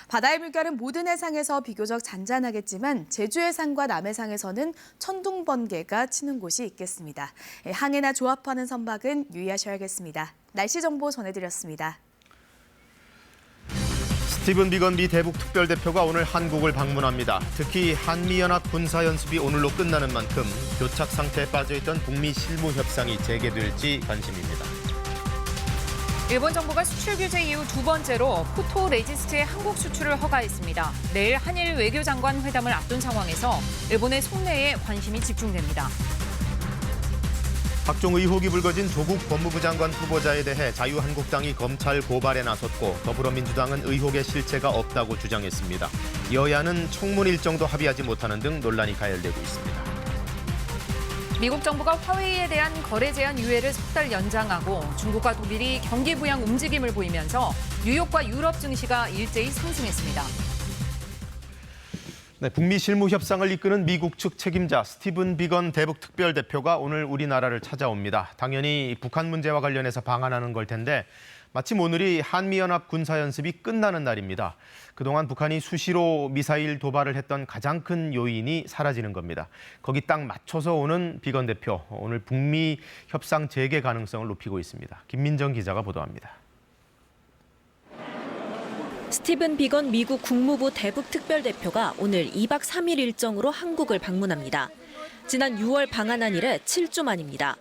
바다의 물결은 모든 해상에서 비교적 잔잔하겠지만 제주 해상과 남해상에서는 천둥 번개가 치는 곳이 있겠습니다. 항해나 조업하는 선박은 유의하셔야겠습니다. 날씨 정보 전해드렸습니다. 스티븐 비건 미 대북 특별대표가 오늘 한국을 방문합니다. 특히 한미연합 군사연습이 오늘로 끝나는 만큼 교착 상태에 빠져있던 북미 실무 협상이 재개될지 관심입니다. 일본 정부가 수출 규제 이후 두 번째로 포토 레지스트의 한국 수출을 허가했습니다. 내일 한일 외교장관 회담을 앞둔 상황에서 일본의 속내에 관심이 집중됩니다. 각종 의혹이 불거진 조국 법무부 장관 후보자에 대해 자유한국당이 검찰 고발에 나섰고 더불어민주당은 의혹의 실체가 없다고 주장했습니다. 여야는 청문 일정도 합의하지 못하는 등 논란이 가열되고 있습니다. 미국 정부가 화웨이에 대한 거래 제한 유예를 석 달 연장하고 중국과 독일이 경기 부양 움직임을 보이면서 뉴욕과 유럽 증시가 일제히 상승했습니다. 네, 북미 실무 협상을 이끄는 미국 측 책임자 스티븐 비건 대북 특별대표가 오늘 우리나라를 찾아옵니다. 당연히 북한 문제와 관련해서 방한하는 걸 텐데 마침 오늘이 한미연합 군사연습이 끝나는 날입니다. 그동안 북한이 수시로 미사일 도발을 했던 가장 큰 요인이 사라지는 겁니다. 거기 딱 맞춰서 오는 비건 대표, 오늘 북미 협상 재개 가능성을 높이고 있습니다. 김민정 기자가 보도합니다. 스티븐 비건 미국 국무부 대북 특별대표가 오늘 2박 3일 일정으로 한국을 방문합니다. 지난 6월 방한한 이래 7주 만입니다.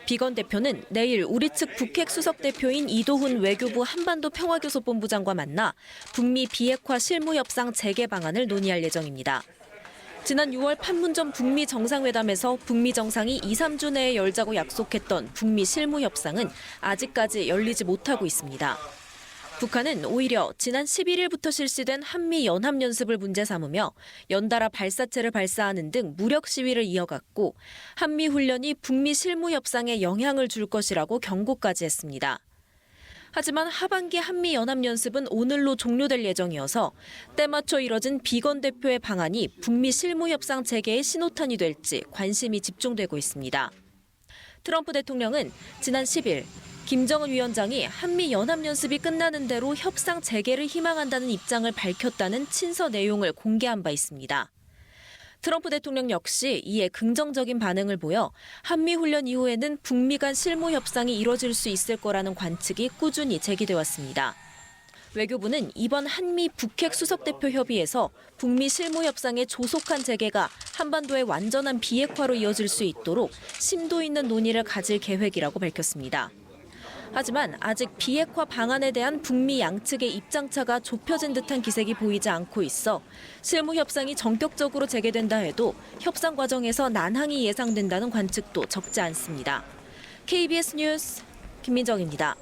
비건 대표는 내일 우리 측 북핵 수석 대표인 이도훈 외교부 한반도 평화교섭본부장과 만나 북미 비핵화 실무협상 재개 방안을 논의할 예정입니다. 지난 6월 판문점 북미 정상회담에서 북미 정상이 2, 3주 내에 열자고 약속했던 북미 실무협상은 아직까지 열리지 못하고 있습니다. 북한은 오히려 지난 11일부터 실시된 한미 연합연습을 문제 삼으며 연달아 발사체를 발사하는 등 무력 시위를 이어갔고 한미 훈련이 북미 실무 협상에 영향을 줄 것이라고 경고까지 했습니다. 하지만 하반기 한미 연합연습은 오늘로 종료될 예정이어서 때맞춰 이뤄진 비건 대표의 방안이 북미 실무 협상 재개의 신호탄이 될지 관심이 집중되고 있습니다. 트럼프 대통령은 지난 10일 김정은 위원장이 한미 연합연습이 끝나는 대로 협상 재개를 희망한다는 입장을 밝혔다는 친서 내용을 공개한 바 있습니다. 트럼프 대통령 역시 이에 긍정적인 반응을 보여 한미훈련 이후에는 북미 간 실무 협상이 이뤄질 수 있을 거라는 관측이 꾸준히 제기돼 왔습니다. 외교부는 이번 한미 북핵 수석대표 협의에서 북미 실무 협상의 조속한 재개가 한반도의 완전한 비핵화로 이어질 수 있도록 심도 있는 논의를 가질 계획이라고 밝혔습니다. 하지만 아직 비핵화 방안에 대한 북미 양측의 입장차가 좁혀진 듯한 기색이 보이지 않고 있어 실무 협상이 전격적으로 재개된다 해도 협상 과정에서 난항이 예상된다는 관측도 적지 않습니다. KBS 뉴스 김민정입니다.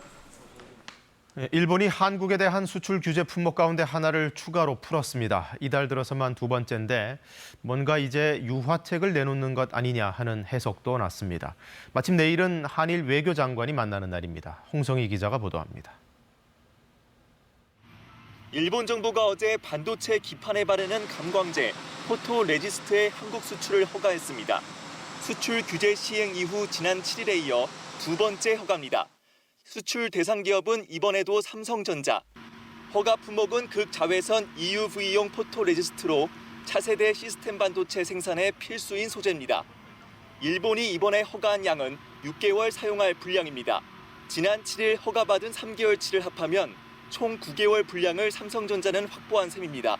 일본이 한국에 대한 수출 규제 품목 가운데 하나를 추가로 풀었습니다. 이달 들어서만 두 번째인데 뭔가 이제 유화책을 내놓는 것 아니냐 하는 해석도 났습니다. 마침 내일은 한일 외교장관이 만나는 날입니다. 홍성희 기자가 보도합니다. 일본 정부가 어제 반도체 기판에 바르는 감광재 포토 레지스트의 한국 수출을 허가했습니다. 수출 규제 시행 이후 지난 7일에 이어 두 번째 허가입니다. 수출 대상 기업은 이번에도 삼성전자. 허가 품목은 극자외선 EUV용 포토 레지스트로 차세대 시스템 반도체 생산에 필수인 소재입니다. 일본이 이번에 허가한 양은 6개월 사용할 분량입니다. 지난 7일 허가받은 3개월치를 합하면 총 9개월 분량을 삼성전자는 확보한 셈입니다.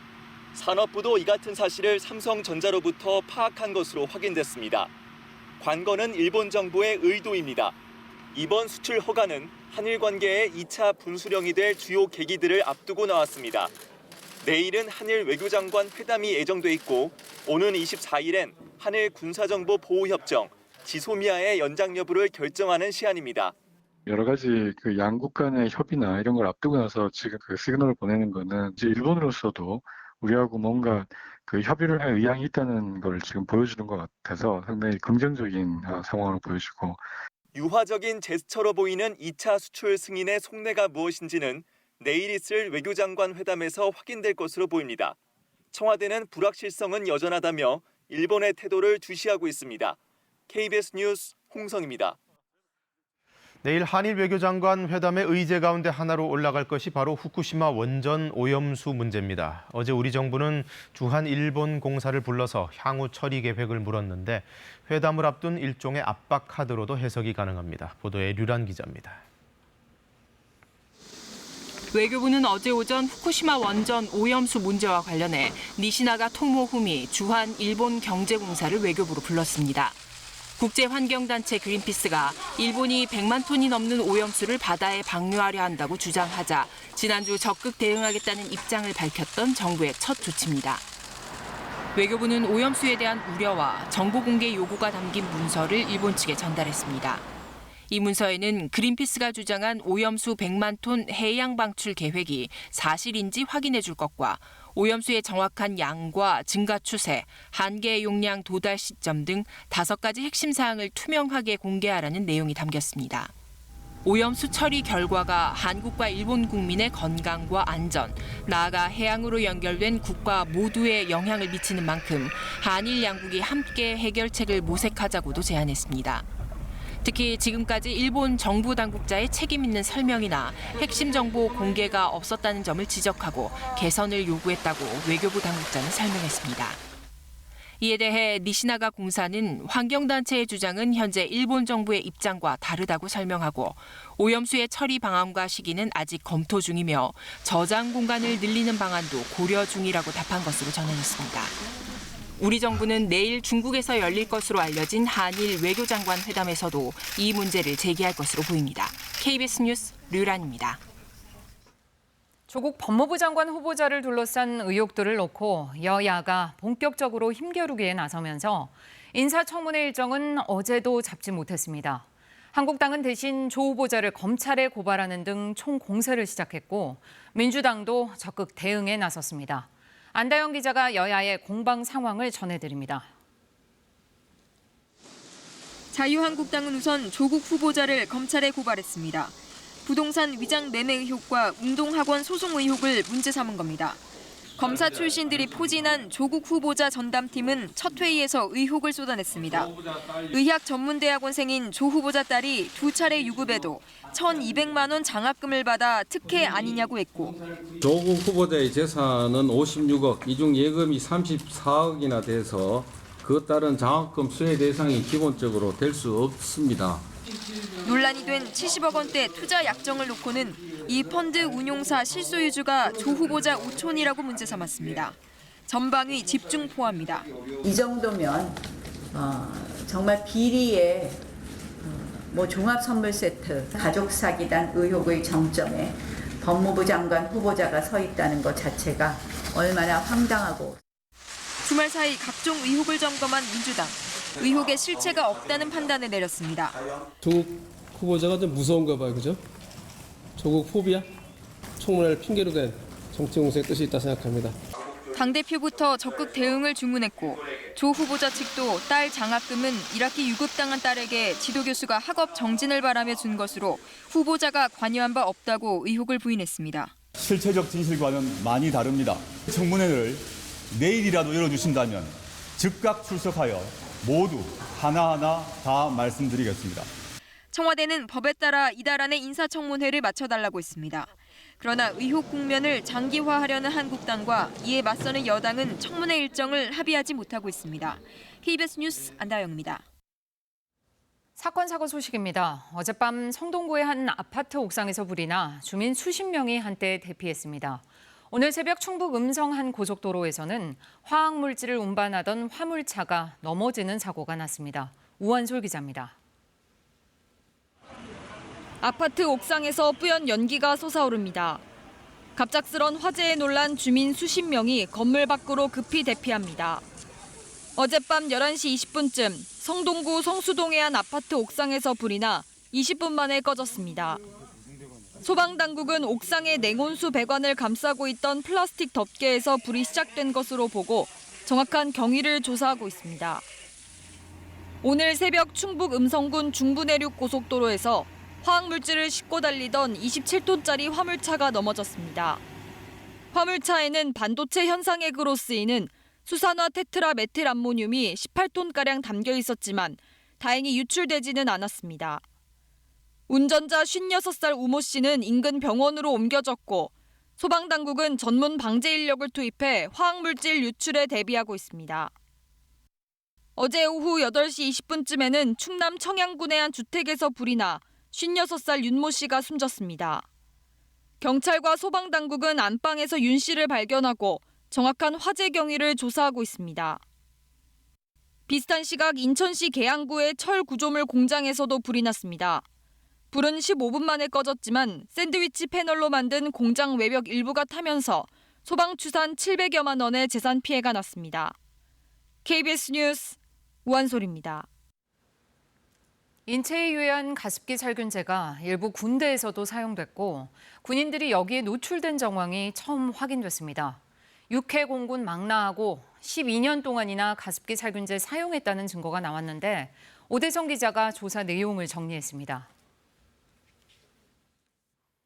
산업부도 이 같은 사실을 삼성전자로부터 파악한 것으로 확인됐습니다. 관건은 일본 정부의 의도입니다. 이번 수출 허가는 한일 관계의 2차 분수령이 될 주요 계기들을 앞두고 나왔습니다. 내일은 한일 외교장관 회담이 예정돼 있고 오는 24일엔 한일 군사정보 보호협정 지소미아의 연장 여부를 결정하는 시한입니다. 여러 가지 양국 간의 협의나 이런 걸 앞두고 나서 지금 시그널을 보내는 거는 이제 일본으로서도 우리하고 뭔가 협의를 할 의향이 있다는 걸 지금 보여주는 것 같아서 상당히 긍정적인 상황을 보여주고 유화적인 제스처로 보이는 2차 수출 승인의 속내가 무엇인지는 내일 있을 외교장관 회담에서 확인될 것으로 보입니다. 청와대는 불확실성은 여전하다며 일본의 태도를 주시하고 있습니다. KBS 뉴스 홍성입니다. 내일 한일 외교장관 회담의 의제 가운데 하나로 올라갈 것이 바로 후쿠시마 원전 오염수 문제입니다. 어제 우리 정부는 주한 일본 공사를 불러서 향후 처리 계획을 물었는데 회담을 앞둔 일종의 압박 카드로도 해석이 가능합니다. 보도에 류란 기자입니다. 외교부는 어제 오전 후쿠시마 원전 오염수 문제와 관련해 니시나가 토모후미 주한 일본 경제공사를 외교부로 불렀습니다. 국제환경단체 그린피스가 일본이 100만 톤이 넘는 오염수를 바다에 방류하려 한다고 주장하자 지난주 적극 대응하겠다는 입장을 밝혔던 정부의 첫 조치입니다. 외교부는 오염수에 대한 우려와 정보 공개 요구가 담긴 문서를 일본 측에 전달했습니다. 이 문서에는 그린피스가 주장한 오염수 100만 톤 해양 방출 계획이 사실인지 확인해 줄 것과 오염수의 정확한 양과 증가 추세, 한계 용량 도달 시점 등 5가지 핵심 사항을 투명하게 공개하라는 내용이 담겼습니다. 오염수 처리 결과가 한국과 일본 국민의 건강과 안전, 나아가 해양으로 연결된 국가 모두에 영향을 미치는 만큼 한일 양국이 함께 해결책을 모색하자고도 제안했습니다. 특히 지금까지 일본 정부 당국자의 책임 있는 설명이나 핵심 정보 공개가 없었다는 점을 지적하고 개선을 요구했다고 외교부 당국자는 설명했습니다. 이에 대해 니시나가 공사는 환경단체의 주장은 현재 일본 정부의 입장과 다르다고 설명하고 오염수의 처리 방안과 시기는 아직 검토 중이며 저장 공간을 늘리는 방안도 고려 중이라고 답한 것으로 전해졌습니다. 우리 정부는 내일 중국에서 열릴 것으로 알려진 한일 외교장관 회담에서도 이 문제를 제기할 것으로 보입니다. KBS 뉴스 류란입니다. 조국 법무부 장관 후보자를 둘러싼 의혹들을 놓고 여야가 본격적으로 힘겨루기에 나서면서 인사청문회 일정은 어제도 잡지 못했습니다. 한국당은 대신 조 후보자를 검찰에 고발하는 등 총공세를 시작했고 민주당도 적극 대응에 나섰습니다. 안다영 기자가 여야의 공방 상황을 전해드립니다. 자유한국당은 우선 조국 후보자를 검찰에 고발했습니다. 부동산 위장 매매 의혹과 운동학원 소송 의혹을 문제 삼은 겁니다. 검사 출신들이 포진한 조국 후보자 전담팀은 첫 회의에서 의혹을 쏟아냈습니다. 의학전문대학원생인 조 후보자 딸이 2차례 유급에도 1,200만 원 장학금을 받아 특혜 아니냐고 했고 조국 후보자의 재산은 56억, 이 중 예금이 34억이나 돼서 그에 따른 장학금 수혜 대상이 기본적으로 될 수 없습니다. 논란이 된 70억 원대 투자 약정을 놓고는 이 펀드 운용사 실소유주가 조 후보자 오촌이라고 문제 삼았습니다. 전방위 집중 포함입니다. 이 정도면 정말 비리의 종합 선물 세트, 가족 사기단 의혹의 정점에 법무부 장관 후보자가 서 있다는 것 자체가 얼마나 황당하고. 주말 사이 각종 의혹을 점검한 민주당. 의혹에 실체가 없다는 판단을 내렸습니다. 조국 후보자가 좀 무서운가 봐요, 그죠? 조국 포비아? 청문회를 핑계로 된 정치 공세의 뜻이 있다 생각합니다. 당대표부터 적극 대응을 주문했고 조 후보자 측도 딸 장학금은 1학기 유급당한 딸에게 지도교수가 학업 정진을 바라며 준 것으로 후보자가 관여한 바 없다고 의혹을 부인했습니다. 실체적 진실과는 많이 다릅니다. 청문회를 내일이라도 열어주신다면 즉각 출석하여 모두 하나하나 다 말씀드리겠습니다. 청와대는 법에 따라 이달 안에 인사청문회를 마쳐달라고 했습니다. 그러나 의혹 국면을 장기화하려는 한국당과 이에 맞서는 여당은 청문회 일정을 합의하지 못하고 있습니다. KBS 뉴스 안다영입니다. 사건 사고 소식입니다. 어젯밤 성동구의 한 아파트 옥상에서 불이 나 주민 수십 명이 한때 대피했습니다. 오늘 새벽 충북 음성 한 고속도로에서는 화학물질을 운반하던 화물차가 넘어지는 사고가 났습니다. 우원솔 기자입니다. 아파트 옥상에서 뿌연 연기가 솟아오릅니다. 갑작스런 화재에 놀란 주민 수십 명이 건물 밖으로 급히 대피합니다. 어젯밤 11시 20분쯤 성동구 성수동의 한 아파트 옥상에서 불이 나 20분 만에 꺼졌습니다. 소방당국은 옥상의 냉온수 배관을 감싸고 있던 플라스틱 덮개에서 불이 시작된 것으로 보고 정확한 경위를 조사하고 있습니다. 오늘 새벽 충북 음성군 중부내륙 고속도로에서 화학물질을 싣고 달리던 27톤짜리 화물차가 넘어졌습니다. 화물차에는 반도체 현상액으로 쓰이는 수산화 테트라 메틸 암모늄이 18톤가량 담겨 있었지만 다행히 유출되지는 않았습니다. 운전자 56살 우모 씨는 인근 병원으로 옮겨졌고 소방당국은 전문 방제 인력을 투입해 화학물질 유출에 대비하고 있습니다. 어제 오후 8시 20분쯤에는 충남 청양군의 한 주택에서 불이 나 56살 윤모 씨가 숨졌습니다. 경찰과 소방당국은 안방에서 윤 씨를 발견하고 정확한 화재 경위를 조사하고 있습니다. 비슷한 시각 인천시 계양구의 철 구조물 공장에서도 불이 났습니다. 불은 15분 만에 꺼졌지만 샌드위치 패널로 만든 공장 외벽 일부가 타면서 소방 추산 700여만 원의 재산 피해가 났습니다. KBS 뉴스 우한솔입니다. 인체에 유해한 가습기 살균제가 일부 군대에서도 사용됐고 군인들이 여기에 노출된 정황이 처음 확인됐습니다. 육해 공군 망라하고 12년 동안이나 가습기 살균제 사용했다는 증거가 나왔는데 오대성 기자가 조사 내용을 정리했습니다.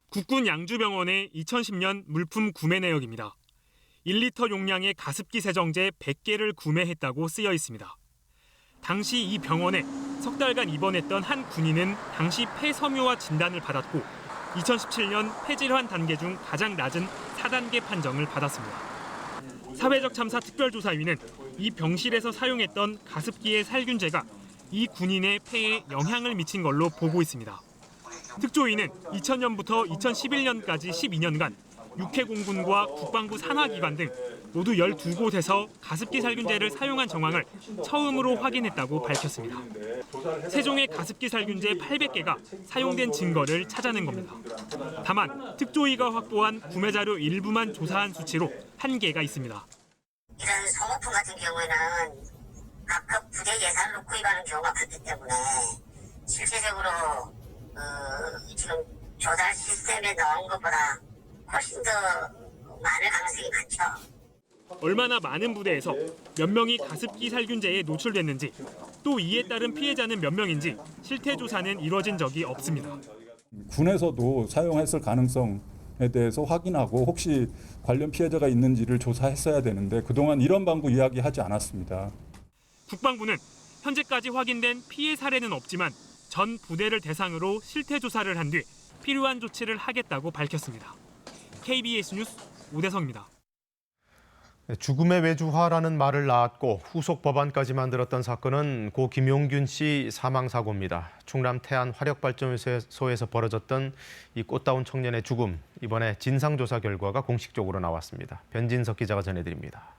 국군 양주병원의 2010년 물품 구매 내역입니다. 1리터 용량의 가습기 세정제 100개를 구매했다고 쓰여 있습니다. 당시 이 병원에 석 달간 입원했던 한 군인은 당시 폐섬유화 진단을 받았고 2017년 폐질환 단계 중 가장 낮은 4단계 판정을 받았습니다. 사회적 참사 특별조사위는 이 병실에서 사용했던 가습기의 살균제가 이 군인의 폐에 영향을 미친 걸로 보고 있습니다. 특조위는 2000년부터 2011년까지 12년간 육해공군과 국방부 산하기관 등 모두 12곳에서 가습기 살균제를 사용한 정황을 처음으로 확인했다고 밝혔습니다. 세종의 가습기 살균제 800개가 사용된 증거를 찾아낸 겁니다. 다만 특조위가 확보한 구매 자료 일부만 조사한 수치로 한계가 있습니다. 이런 소모품 같은 경우에는 각급 부대 예산으로 구입하는 경우가 크기 때문에 실제적으로 지금 조달 시스템에 넣은 것보다 훨씬 더 많을 가능성이 많죠. 얼마나 많은 부대에서 몇 명이 가습기 살균제에 노출됐는지 또 이에 따른 피해자는 몇 명인지 실태 조사는 이루어진 적이 없습니다. 군에서도 사용했을 가능성에 대해서 확인하고 혹시 관련 피해자가 있는지를 조사했어야 되는데 그동안 이런 방구 이야기하지 않았습니다. 국방부는 현재까지 확인된 피해 사례는 없지만 전 부대를 대상으로 실태 조사를 한 뒤 필요한 조치를 하겠다고 밝혔습니다. KBS 뉴스 오대성입니다. 죽음의 외주화라는 말을 낳았고 후속 법안까지 만들었던 사건은 고 김용균 씨 사망 사고입니다. 충남 태안 화력발전소에서 벌어졌던 이 꽃다운 청년의 죽음, 이번에 진상조사 결과가 공식적으로 나왔습니다. 변진석 기자가 전해드립니다.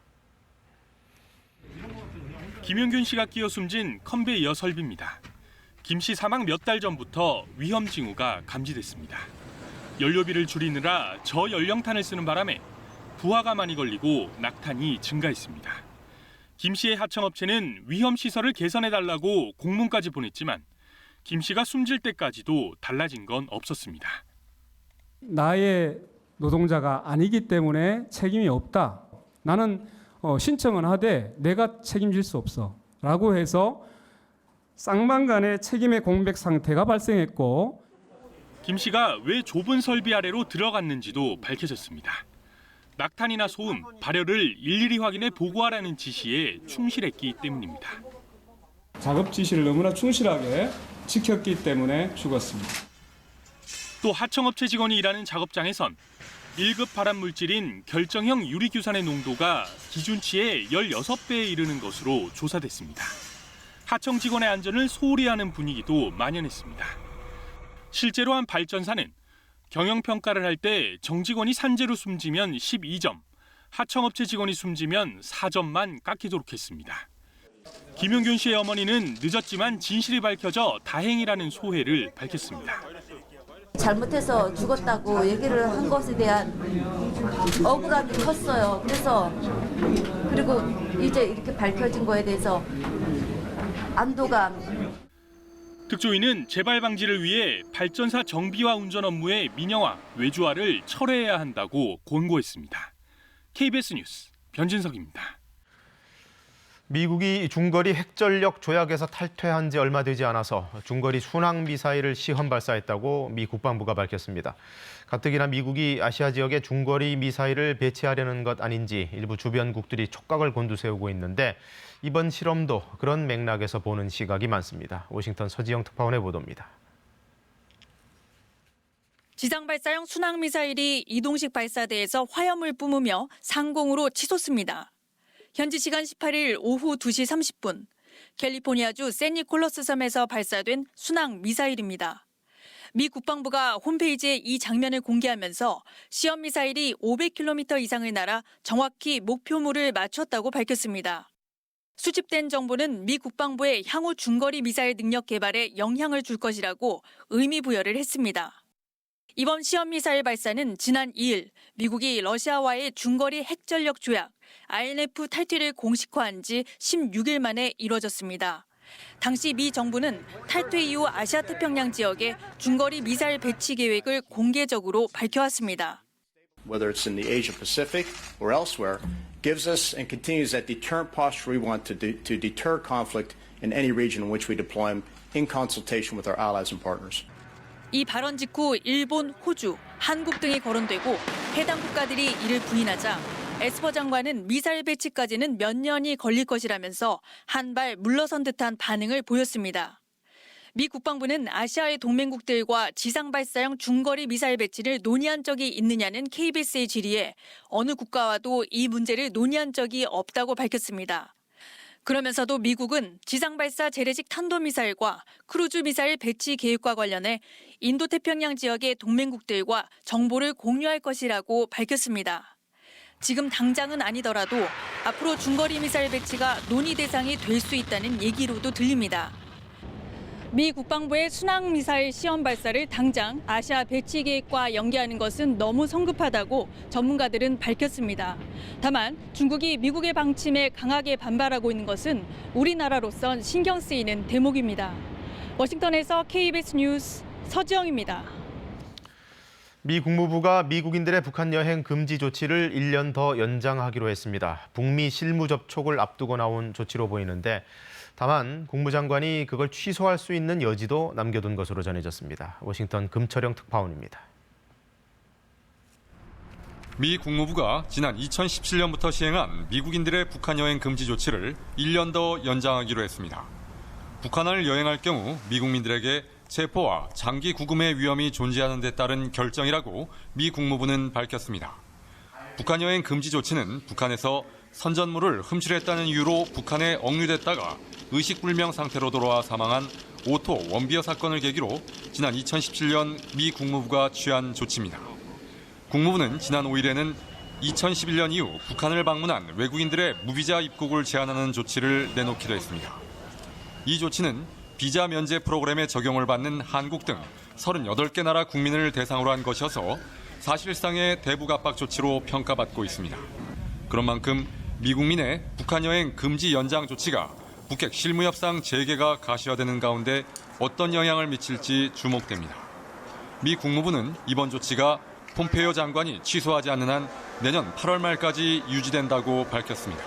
김용균 씨가 끼어 숨진 컨베이어 설비입니다. 김 씨 사망 몇 달 전부터 위험 징후가 감지됐습니다. 연료비를 줄이느라 저연령탄을 쓰는 바람에 부하가 많이 걸리고 낙탄이 증가했습니다. 김 씨의 하청업체는 위험 시설을 개선해달라고 공문까지 보냈지만 김 씨가 숨질 때까지도 달라진 건 없었습니다. 나의 노동자가 아니기 때문에 책임이 없다. 나는 신청은 하되 내가 책임질 수 없어. 라고 해서 쌍방간의 책임의 공백 상태가 발생했고 김 씨가 왜 좁은 설비 아래로 들어갔는지도 밝혀졌습니다. 낙탄이나 소음, 발열을 일일이 확인해 보고하라는 지시에 충실했기 때문입니다. 작업 지시를 너무나 충실하게 지켰기 때문에 죽었습니다. 또 하청업체 직원이 일하는 작업장에선 1급 발암물질인 결정형 유리규산의 농도가 기준치의 16배에 이르는 것으로 조사됐습니다. 하청 직원의 안전을 소홀히 하는 분위기도 만연했습니다. 실제로 한 발전사는 경영평가를 할 때 정직원이 산재로 숨지면 12점, 하청업체 직원이 숨지면 4점만 깎이도록 했습니다. 김용균 씨의 어머니는 늦었지만 진실이 밝혀져 다행이라는 소회를 밝혔습니다. 잘못해서 죽었다고 얘기를 한 것에 대한 억울함이 컸어요. 그리고 이제 이렇게 밝혀진 거에 대해서 안도감. 특조위는 재발 방지를 위해 발전사 정비와 운전 업무의 민영화, 외주화를 철회해야 한다고 권고했습니다. KBS 뉴스 변진석입니다. 미국이 중거리 핵전력 조약에서 탈퇴한 지 얼마 되지 않아서 중거리 순항 미사일을 시험 발사했다고 미 국방부가 밝혔습니다. 가뜩이나 미국이 아시아 지역에 중거리 미사일을 배치하려는 것 아닌지 일부 주변국들이 촉각을 곤두세우고 있는데 이번 실험도 그런 맥락에서 보는 시각이 많습니다. 워싱턴 서지영 특파원의 보도입니다. 지상 발사형 순항 미사일이 이동식 발사대에서 화염을 뿜으며 상공으로 치솟습니다. 현지 시간 18일 오후 2시 30분, 캘리포니아주 샌니콜러스 섬에서 발사된 순항 미사일입니다. 미 국방부가 홈페이지에 이 장면을 공개하면서 시험 미사일이 500km 이상을 날아 정확히 목표물을 맞췄다고 밝혔습니다. 수집된 정보는 미 국방부의 향후 중거리 미사일 능력 개발에 영향을 줄 것이라고 의미 부여를 했습니다. 이번 시험 미사일 발사는 지난 2일 미국이 러시아와의 중거리 핵전력 조약 INF 탈퇴를 공식화한 지 16일 만에 이뤄졌습니다. 당시 미 정부는 탈퇴 이후 아시아 태평양 지역에 중거리 미사일 배치 계획을 공개적으로 밝혀왔습니다. Whether it's in the Asia Pacific or elsewhere, gives us and continues that deterrent posture we want to deter conflict in any region in which we deploy them in consultation with our allies and partners. 이 발언 직후 일본, 호주, 한국 등이 거론되고 해당 국가들이 이를 부인하자 에스퍼 장관은 미사일 배치까지는 몇 년이 걸릴 것이라면서 한 발 물러선 듯한 반응을 보였습니다. 미 국방부는 아시아의 동맹국들과 지상 발사형 중거리 미사일 배치를 논의한 적이 있느냐는 KBS의 질의에 어느 국가와도 이 문제를 논의한 적이 없다고 밝혔습니다. 그러면서도 미국은 지상 발사 재래식 탄도미사일과 크루즈 미사일 배치 계획과 관련해 인도태평양 지역의 동맹국들과 정보를 공유할 것이라고 밝혔습니다. 지금 당장은 아니더라도 앞으로 중거리 미사일 배치가 논의 대상이 될 수 있다는 얘기로도 들립니다. 미 국방부의 순항 미사일 시험 발사를 당장 아시아 배치 계획과 연계하는 것은 너무 성급하다고 전문가들은 밝혔습니다. 다만 중국이 미국의 방침에 강하게 반발하고 있는 것은 우리나라로선 신경 쓰이는 대목입니다. 워싱턴에서 KBS 뉴스 서지영입니다. 미 국무부가 미국인들의 북한 여행 금지 조치를 1년 더 연장하기로 했습니다. 북미 실무 접촉을 앞두고 나온 조치로 보이는데 다만 국무장관이 그걸 취소할 수 있는 여지도 남겨둔 것으로 전해졌습니다. 워싱턴 금철영 특파원입니다. 미 국무부가 지난 2017년부터 시행한 미국인들의 북한 여행 금지 조치를 1년 더 연장하기로 했습니다. 북한을 여행할 경우 미국민들에게 체포와 장기 구금의 위험이 존재하는 데 따른 결정이라고 미 국무부는 밝혔습니다. 북한 여행 금지 조치는 북한에서 선전물을 훔칠했다는 이유로 북한에 억류됐다가 의식불명 상태로 돌아와 사망한 오토 원비어 사건을 계기로 지난 2017년 미 국무부가 취한 조치입니다. 국무부는 지난 5일에는 2011년 이후 북한을 방문한 외국인들의 무비자 입국을 제한하는 조치를 내놓기도 했습니다. 이 조치는 비자 면제 프로그램에 적용을 받는 한국 등 38개 나라 국민을 대상으로 한 것이어서 사실상의 대북 압박 조치로 평가받고 있습니다. 그런 만큼 미국민의 북한 여행 금지 연장 조치가 북핵 실무협상 재개가 가시화되는 가운데 어떤 영향을 미칠지 주목됩니다. 미 국무부는 이번 조치가 폼페이오 장관이 취소하지 않는 한 내년 8월 말까지 유지된다고 밝혔습니다.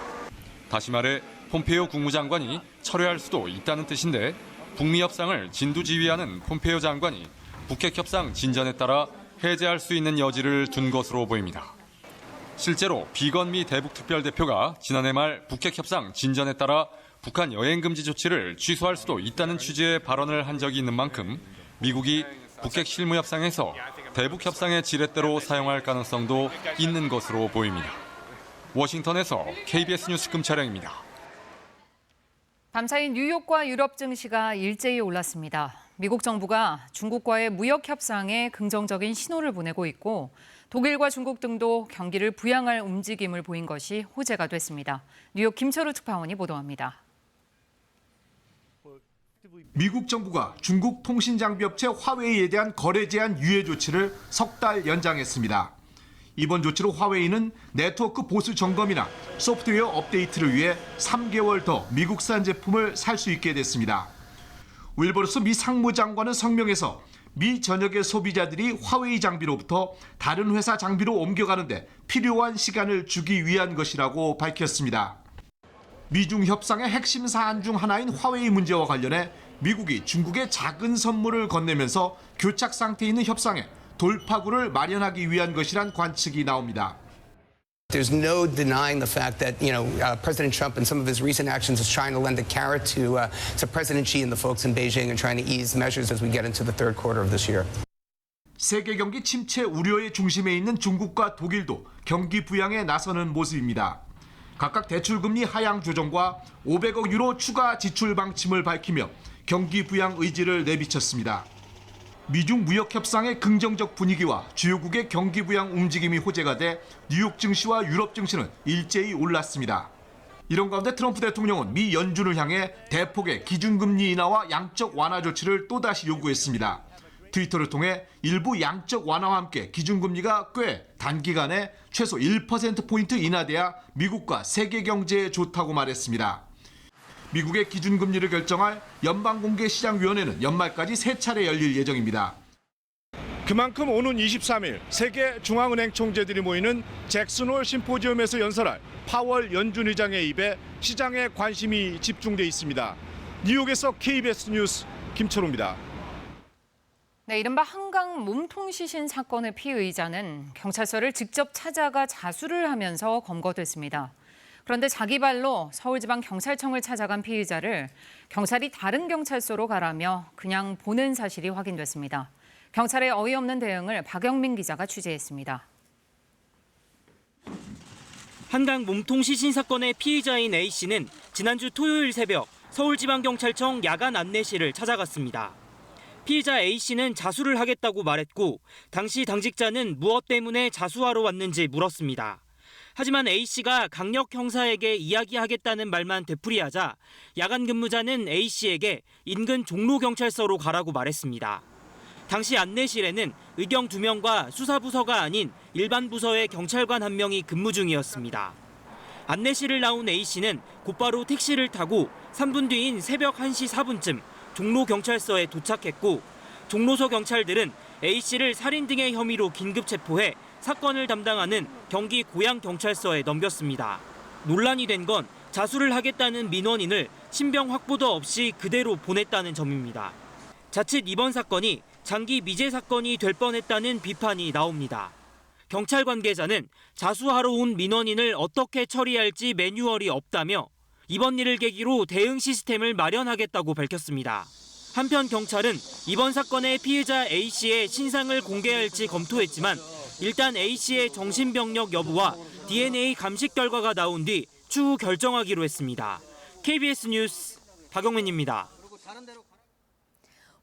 다시 말해 폼페이오 국무장관이 철회할 수도 있다는 뜻인데 북미 협상을 진두지휘하는 폼페이오 장관이 북핵 협상 진전에 따라 해제할 수 있는 여지를 둔 것으로 보입니다. 실제로 비건미 대북특별대표가 지난해 말 북핵 협상 진전에 따라 북한 여행 금지 조치를 취소할 수도 있다는 취지의 발언을 한 적이 있는 만큼 미국이 북핵 실무 협상에서 대북 협상의 지렛대로 사용할 가능성도 있는 것으로 보입니다. 워싱턴에서 KBS 뉴스 금철영입니다. 밤사이 뉴욕과 유럽 증시가 일제히 올랐습니다. 미국 정부가 중국과의 무역 협상에 긍정적인 신호를 보내고 있고 독일과 중국 등도 경기를 부양할 움직임을 보인 것이 호재가 됐습니다. 뉴욕 김철우 특파원이 보도합니다. 미국 정부가 중국 통신장비업체 화웨이에 대한 거래 제한 유예 조치를 석 달 연장했습니다. 이번 조치로 화웨이는 네트워크 보수 점검이나 소프트웨어 업데이트를 위해 3개월 더 미국산 제품을 살 수 있게 됐습니다. 윌버스 미 상무장관은 성명에서 미 전역의 소비자들이 화웨이 장비로부터 다른 회사 장비로 옮겨가는데 필요한 시간을 주기 위한 것이라고 밝혔습니다. 미중 협상의 핵심 사안 중 하나인 화웨이 문제와 관련해 미국이 중국에 작은 선물을 건네면서 교착 상태에 있는 협상에 돌파구를 마련하기 위한 것이란 관측이 나옵니다. There's no denying the fact that, President Trump and some of his recent actions is trying to lend a carrot to President Xi and the folks in Beijing and trying to ease measures as we get into the third quarter of this year. 세계 경기 침체 우려의 중심에 있는 중국과 독일도 경기 부양에 나서는 모습입니다. 각각 대출금리 하향 조정과 500억 유로 추가 지출 방침을 밝히며 경기 부양 의지를 내비쳤습니다. 미중 무역 협상의 긍정적 분위기와 주요국의 경기 부양 움직임이 호재가 돼 뉴욕 증시와 유럽 증시는 일제히 올랐습니다. 이런 가운데 트럼프 대통령은 미 연준을 향해 대폭의 기준금리 인하와 양적 완화 조치를 또다시 요구했습니다. 트위터를 통해 일부 양적 완화와 함께 기준금리가 꽤 단기간에 최소 1%포인트 인하돼야 미국과 세계 경제에 좋다고 말했습니다. 미국의 기준금리를 결정할 연방공개시장위원회는 연말까지 3차례 열릴 예정입니다. 그만큼 오는 23일 세계 중앙은행 총재들이 모이는 잭슨홀 심포지엄에서 연설할 파월 연준 의장의 입에 시장에 관심이 집중돼 있습니다. 뉴욕에서 KBS 뉴스 김철우입니다. 네, 이른바 한강 몸통 시신 사건의 피의자는 경찰서를 직접 찾아가 자수를 하면서 검거됐습니다. 그런데 자기 발로 서울지방경찰청을 찾아간 피의자를 경찰이 다른 경찰서로 가라며 그냥 보낸 사실이 확인됐습니다. 경찰의 어이없는 대응을 박영민 기자가 취재했습니다. 한강 몸통 시신 사건의 피의자인 A씨는 지난주 토요일 새벽 서울지방경찰청 야간 안내실을 찾아갔습니다. 피의자 A씨는 자수를 하겠다고 말했고 당시 당직자는 무엇 때문에 자수하러 왔는지 물었습니다. 하지만 A씨가 강력 형사에게 이야기하겠다는 말만 되풀이하자 야간 근무자는 A씨에게 인근 종로경찰서로 가라고 말했습니다. 당시 안내실에는 의경 2명과 수사부서가 아닌 일반 부서의 경찰관 1명이 근무 중이었습니다. 안내실을 나온 A씨는 곧바로 택시를 타고 3분 뒤인 새벽 1시 4분쯤 종로경찰서에 도착했고 종로서 경찰들은 A씨를 살인 등의 혐의로 긴급 체포해 사건을 담당하는 경기 고양경찰서에 넘겼습니다. 논란이 된 건 자수를 하겠다는 민원인을 신병 확보도 없이 그대로 보냈다는 점입니다. 자칫 이번 사건이 장기 미제 사건이 될 뻔했다는 비판이 나옵니다. 경찰 관계자는 자수하러 온 민원인을 어떻게 처리할지 매뉴얼이 없다며 이번 일을 계기로 대응 시스템을 마련하겠다고 밝혔습니다. 한편 경찰은 이번 사건의 피해자 A씨의 신상을 공개할지 검토했지만 일단 A씨의 정신병력 여부와 DNA 감식 결과가 나온 뒤 추후 결정하기로 했습니다. KBS 뉴스 박영민입니다.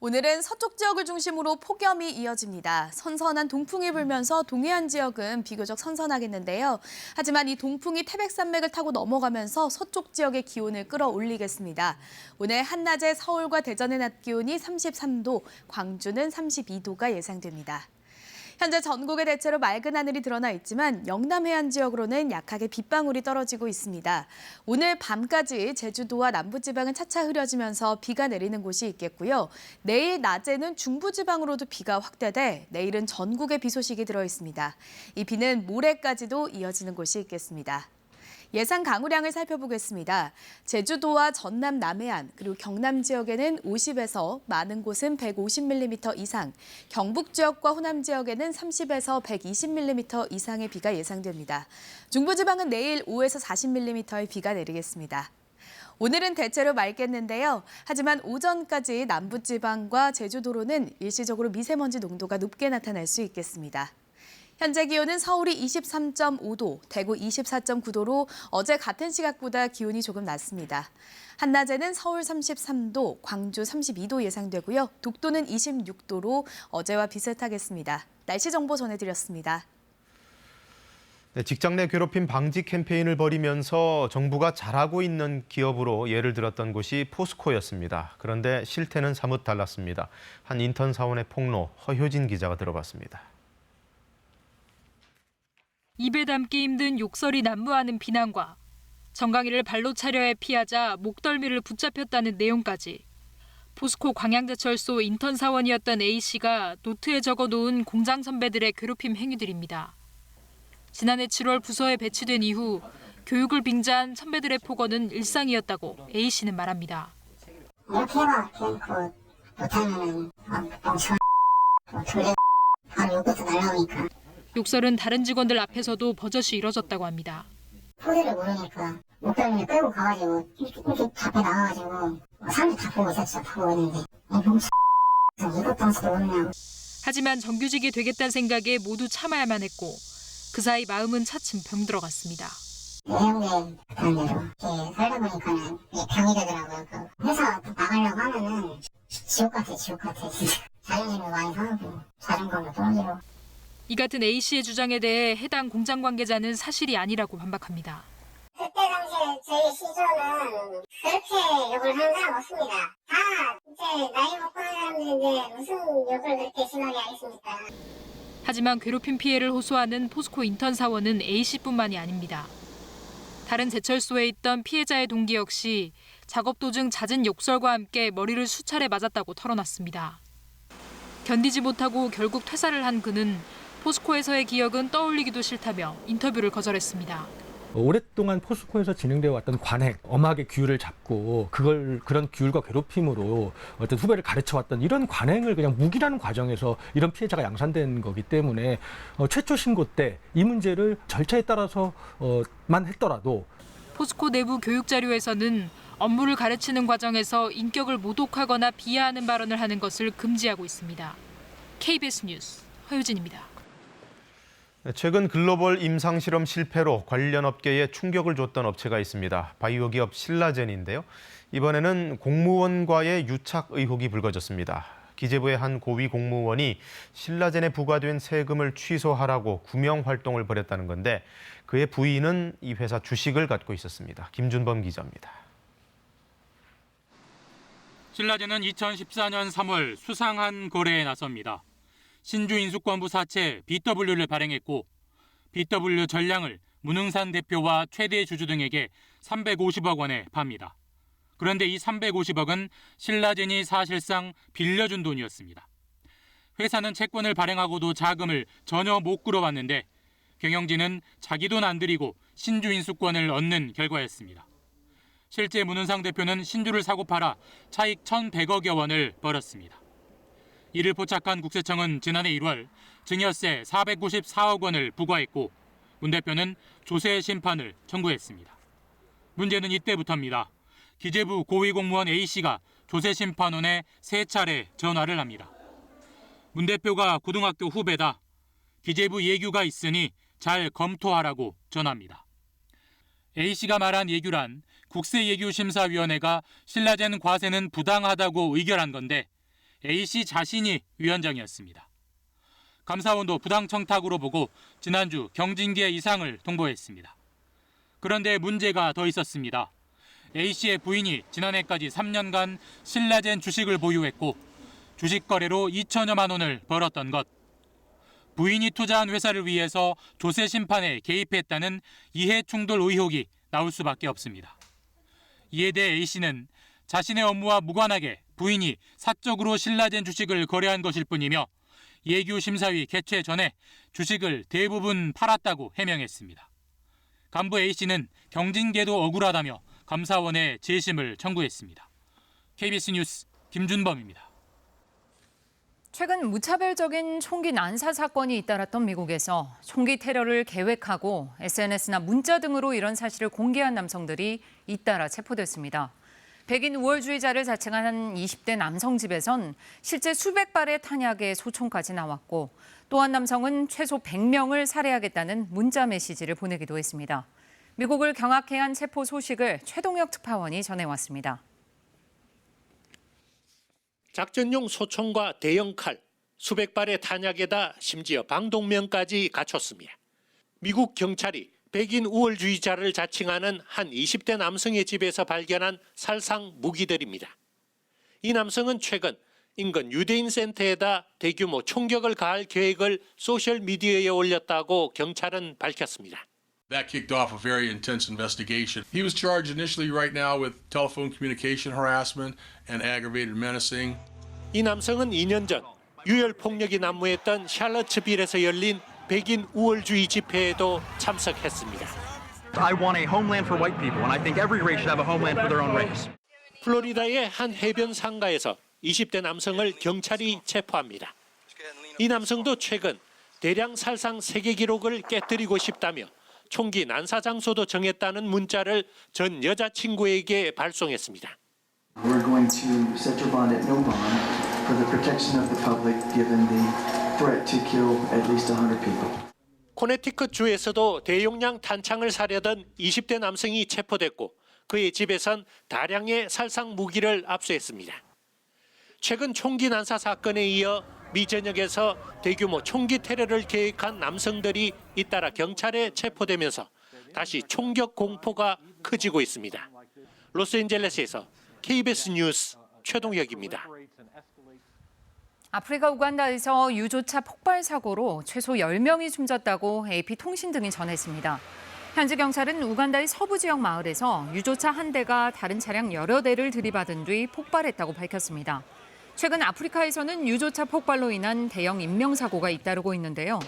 오늘은 서쪽 지역을 중심으로 폭염이 이어집니다. 선선한 동풍이 불면서 동해안 지역은 비교적 선선하겠는데요. 하지만 이 동풍이 태백산맥을 타고 넘어가면서 서쪽 지역의 기온을 끌어올리겠습니다. 오늘 한낮에 서울과 대전의 낮 기온이 33도, 광주는 32도가 예상됩니다. 현재 전국에 대체로 맑은 하늘이 드러나 있지만 영남 해안 지역으로는 약하게 빗방울이 떨어지고 있습니다. 오늘 밤까지 제주도와 남부지방은 차차 흐려지면서 비가 내리는 곳이 있겠고요. 내일 낮에는 중부지방으로도 비가 확대돼 내일은 전국에 비 소식이 들어 있습니다. 이 비는 모레까지도 이어지는 곳이 있겠습니다. 예상 강우량을 살펴보겠습니다. 제주도와 전남 남해안 그리고 경남 지역에는 50에서 많은 곳은 150mm 이상, 경북 지역과 호남 지역에는 30에서 120mm 이상의 비가 예상됩니다. 중부지방은 내일 5에서 40mm의 비가 내리겠습니다. 오늘은 대체로 맑겠는데요. 하지만 오전까지 남부지방과 제주도로는 일시적으로 미세먼지 농도가 높게 나타날 수 있겠습니다. 현재 기온은 서울이 23.5도, 대구 24.9도로 어제 같은 시각보다 기온이 조금 낮습니다. 한낮에는 서울 33도, 광주 32도 예상되고요. 독도는 26도로 어제와 비슷하겠습니다. 날씨 정보 전해드렸습니다. 네, 직장 내 괴롭힘 방지 캠페인을 벌이면서 정부가 잘하고 있는 기업으로 예를 들었던 곳이 포스코였습니다. 그런데 실태는 사뭇 달랐습니다. 한 인턴 사원의 폭로, 허효진 기자가 들어봤습니다. 입에 담기 힘든 욕설이 난무하는 비난과 정강이를 발로 차려야 피하자 목덜미를 붙잡혔다는 내용까지 포스코 광양제철소 인턴 사원이었던 A씨가 노트에 적어놓은 공장 선배들의 괴롭힘 행위들입니다. 지난해 7월 부서에 배치된 이후 교육을 빙자한 선배들의 폭언은 일상이었다고 A씨는 말합니다. 이렇게 해봐, 걔는 못하면은 멍청 바로 욕부터 날라오니까. 욕설은 다른 직원들 앞에서도 버젓이 이뤄졌다고 합니다. 코드를 모르니까 목덜미를 끌고 가가지고 이렇게 앞에 나가가지고 사람들 다 보고 있었죠. 다 보고 있는데 멍청 이것도 안 써도 없냐고. 하지만 정규직이 되겠다는 생각에 모두 참아야만 했고 그 사이 마음은 차츰 병들어갔습니다. 내용에 그런 대로 살다 보니까는 병이 되더라고요. 회사 나가려고 하면은 지옥 같아 진짜. 자존심이 많이 상하고 자존감도 떨어지고. 이 같은 A씨의 주장에 대해 해당 공장 관계자는 사실이 아니라고 반박합니다. 그때 당시에 저희 시조는 그렇게 욕을 하는 사람 없습니다. 다 이제 나이 먹고 하는 사람들인데 무슨 욕을 그렇게 심하게 하겠습니까? 하지만 괴롭힘 피해를 호소하는 포스코 인턴 사원은 A씨뿐만이 아닙니다. 다른 제철소에 있던 피해자의 동기 역시 작업 도중 잦은 욕설과 함께 머리를 수차례 맞았다고 털어놨습니다. 견디지 못하고 결국 퇴사를 한 그는 포스코에서의 기억은 떠올리기도 싫다며 인터뷰를 거절했습니다. 오랫동안 포스코에서 진행되어 왔던 관행, 엄하게 규율을 잡고 그런 규율과 괴롭힘으로 어떤 후배를 가르쳐왔던 이런 관행을 그냥 묵인하는 과정에서 이런 피해자가 양산된 거기 때문에 최초 신고 때 이 문제를 절차에 따라서만 했더라도 포스코 내부 교육 자료에서는 업무를 가르치는 과정에서 인격을 모독하거나 비하하는 발언을 하는 것을 금지하고 있습니다. KBS 뉴스 허유진입니다. 최근 글로벌 임상실험 실패로 관련 업계에 충격을 줬던 업체가 있습니다. 바이오 기업 신라젠인데요. 이번에는 공무원과의 유착 의혹이 불거졌습니다. 기재부의 한 고위 공무원이 신라젠에 부과된 세금을 취소하라고 구명 활동을 벌였다는 건데 그의 부인은 이 회사 주식을 갖고 있었습니다. 김준범 기자입니다. 신라젠은 2014년 3월 수상한 거래에 나섭니다. 신주 인수권부 사채 BW를 발행했고 BW 전량을 문흥산 대표와 최대 주주 등에게 350억 원에 팝니다. 그런데 이 350억은 신라젠이 사실상 빌려준 돈이었습니다. 회사는 채권을 발행하고도 자금을 전혀 못 끌어왔는데 경영진은 자기 돈 안 들이고 신주 인수권을 얻는 결과였습니다. 실제 문은상 대표는 신주를 사고 팔아 차익 1,100억여 원을 벌었습니다. 이를 포착한 국세청은 지난해 1월 증여세 494억 원을 부과했고 문 대표는 조세 심판을 청구했습니다. 문제는 이때부터입니다. 기재부 고위공무원 A씨가 조세 심판원에 3차례 전화를 합니다. 문 대표가 고등학교 후배다. 기재부 예규가 있으니 잘 검토하라고 전합니다. A씨가 말한 예규란 국세예규심사위원회가 신라젠 과세는 부당하다고 의결한 건데 A씨 자신이 위원장이었습니다. 감사원도 부당 청탁으로 보고 지난주 경징계 이상을 통보했습니다. 그런데 문제가 더 있었습니다. A씨의 부인이 지난해까지 3년간 신라젠 주식을 보유했고 주식 거래로 2천여만 원을 벌었던 것. 부인이 투자한 회사를 위해서 조세 심판에 개입했다는 이해충돌 의혹이 나올 수밖에 없습니다. 이에 대해 A씨는 자신의 업무와 무관하게 부인이 사적으로 신라젠 주식을 거래한 것일 뿐이며 예규심사위 개최 전에 주식을 대부분 팔았다고 해명했습니다. 간부 A씨는 경징계도 억울하다며 감사원에 재심을 청구했습니다. KBS 뉴스 김준범입니다. 최근 무차별적인 총기 난사 사건이 잇따랐던 미국에서 총기 테러를 계획하고 SNS나 문자 등으로 이런 사실을 공개한 남성들이 잇따라 체포됐습니다. 백인 우월주의자를 자칭한 20대 남성 집에선 실제 수백 발의 탄약의 소총까지 나왔고 또 한 남성은 최소 100명을 살해하겠다는 문자 메시지를 보내기도 했습니다. 미국을 경악해 한 체포 소식을 최동혁 특파원이 전해왔습니다. 작전용 소총과 대형 칼, 수백 발의 탄약에다 심지어 방독면까지 갖췄습니다. 미국 경찰이 백인 우월주의자를 자칭하는 한 20대 남성의 집에서 발견한 살상 무기들입니다. 이 남성은 최근 인근 유대인 센터에다 대규모 총격을 가할 계획을 소셜미디어에 올렸다고 경찰은 밝혔습니다. That kicked off a very intense investigation. He was charged initially right now with telephone communication harassment and aggravated menacing. 이 남성은 2년 전 유혈 폭력이 난무했던 샬럿츠빌에서 열린 백인 우월주의 집회에도 참석했습니다. I want a homeland for white people, and I think every race should have a homeland for their own race. 플로리다의 한 해변 상가에서 20대 남성을 경찰이 체포합니다. 이 남성도 최근 대량 살상 세계 기록을 깨뜨리고 싶다며 총기 난사 장소도 정했다는 문자를 전 여자친구에게 발송했습니다. We're going to set your bond at no bond. for the protection of the public given the threat to kill at least 100 people. 코네티컷 주에서도 대용량 탄창을 사려던 20대 남성이 체포됐고 그의 집에선 다량의 살상 무기를 압수했습니다. 최근 총기 난사 사건에 이어 미 전역에서 대규모 총기 테러를 계획한 남성들이 잇따라 경찰에 체포되면서 다시 총격 공포가 커지고 있습니다. 로스앤젤레스에서 KBS 뉴스 최동혁입니다. 아프리카 우간다에서 유조차 폭발 사고로 최소 10명이 숨졌다고 AP통신 등이 전했습니다. 현지 경찰은 우간다의 서부 지역 마을에서 유조차 한 대가 다른 차량 여러 대를 들이받은 뒤 폭발했다고 밝혔습니다. 최근 아프리카에서는 유조차 폭발로 인한 대형 인명사고가 잇따르고 있는데요.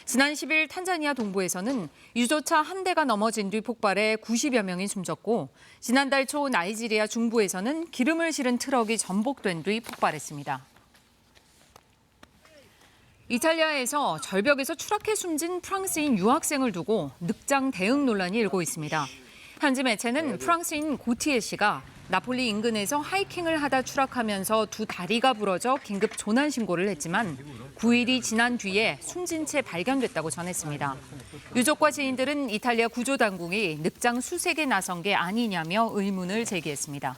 지난 10일 탄자니아 동부에서는 유조차 한 대가 넘어진 뒤 폭발해 90여 명이 숨졌고 지난달 초 나이지리아 중부에서는 기름을 실은 트럭이 전복된 뒤 폭발했습니다. 이탈리아에서 절벽에서 추락해 숨진 프랑스인 유학생을 두고 늑장 대응 논란이 일고 있습니다. 현지 매체는 프랑스인 고티에 씨가 나폴리 인근에서 하이킹을 하다 추락하면서 두 다리가 부러져 긴급 조난 신고를 했지만 9일이 지난 뒤에 숨진 채 발견됐다고 전했습니다. 유족과 지인들은 이탈리아 구조당국이 늑장 수색에 나선 게 아니냐며 의문을 제기했습니다.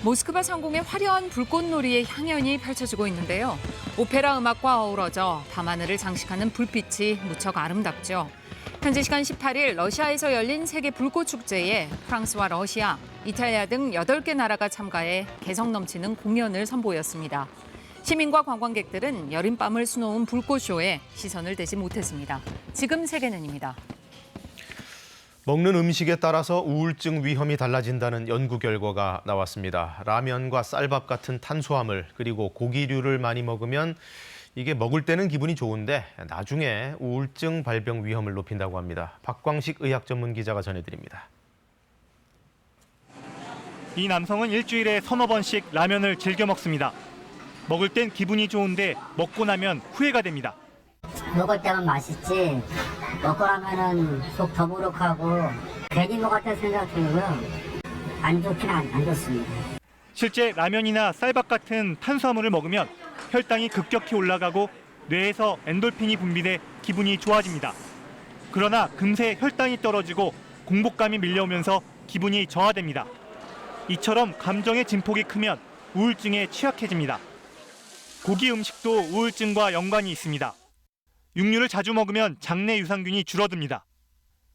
모스크바 상공의 화려한 불꽃놀이의 향연이 펼쳐지고 있는데요. 오페라 음악과 어우러져 밤하늘을 장식하는 불빛이 무척 아름답죠. 현지 시간 18일 러시아에서 열린 세계 불꽃 축제에 프랑스와 러시아, 이탈리아 등 8개 나라가 참가해 개성 넘치는 공연을 선보였습니다. 시민과 관광객들은 여린 밤을 수놓은 불꽃쇼에 시선을 대지 못했습니다. 지금 세계는입니다. 먹는 음식에 따라서 우울증 위험이 달라진다는 연구 결과가 나왔습니다. 라면과 쌀밥 같은 탄수화물 그리고 고기류를 많이 먹으면 이게 먹을 때는 기분이 좋은데 나중에 우울증 발병 위험을 높인다고 합니다. 박광식 의학 전문 기자가 전해드립니다. 이 남성은 일주일에 서너 번씩 라면을 즐겨 먹습니다. 먹을 땐 기분이 좋은데 먹고 나면 후회가 됩니다. 먹을 때는 맛있지 먹고 나면은 속 더부룩하고 괜히 먹었다는 생각이 들고요. 안 좋긴 안 좋습니다. 실제 라면이나 쌀밥 같은 탄수화물을 먹으면 혈당이 급격히 올라가고 뇌에서 엔돌핀이 분비돼 기분이 좋아집니다. 그러나 금세 혈당이 떨어지고 공복감이 밀려오면서 기분이 저하됩니다. 이처럼 감정의 진폭이 크면 우울증에 취약해집니다. 고기 음식도 우울증과 연관이 있습니다. 육류를 자주 먹으면 장내 유산균이 줄어듭니다.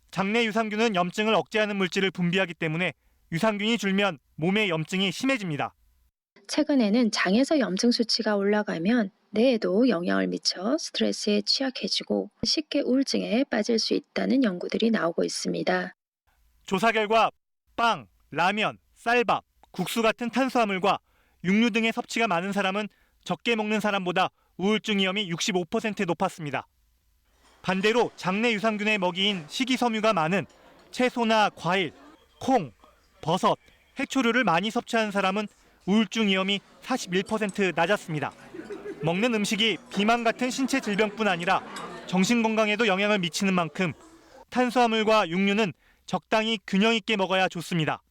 장내 유산균은 염증을 억제하는 물질을 분비하기 때문에 유산균이 줄면 몸의 염증이 심해집니다. 최근에는 장에서 염증 수치가 올라가면 뇌에도 영향을 미쳐 스트레스에 취약해지고 쉽게 우울증에 빠질 수 있다는 연구들이 나오고 있습니다. 조사 결과 빵, 라면, 쌀밥, 국수 같은 탄수화물과 육류 등의 섭취가 많은 사람은 적게 먹는 사람보다 우울증 위험이 65% 높았습니다. 반대로 장내 유산균의 먹이인 식이섬유가 많은 채소나 과일, 콩, 버섯, 해초류를 많이 섭취하는 사람은 우울증 위험이 41% 낮았습니다. 먹는 음식이 비만 같은 신체 질병뿐 아니라 정신 건강에도 영향을 미치는 만큼 탄수화물과 육류는 적당히 균형 있게 먹어야 좋습니다.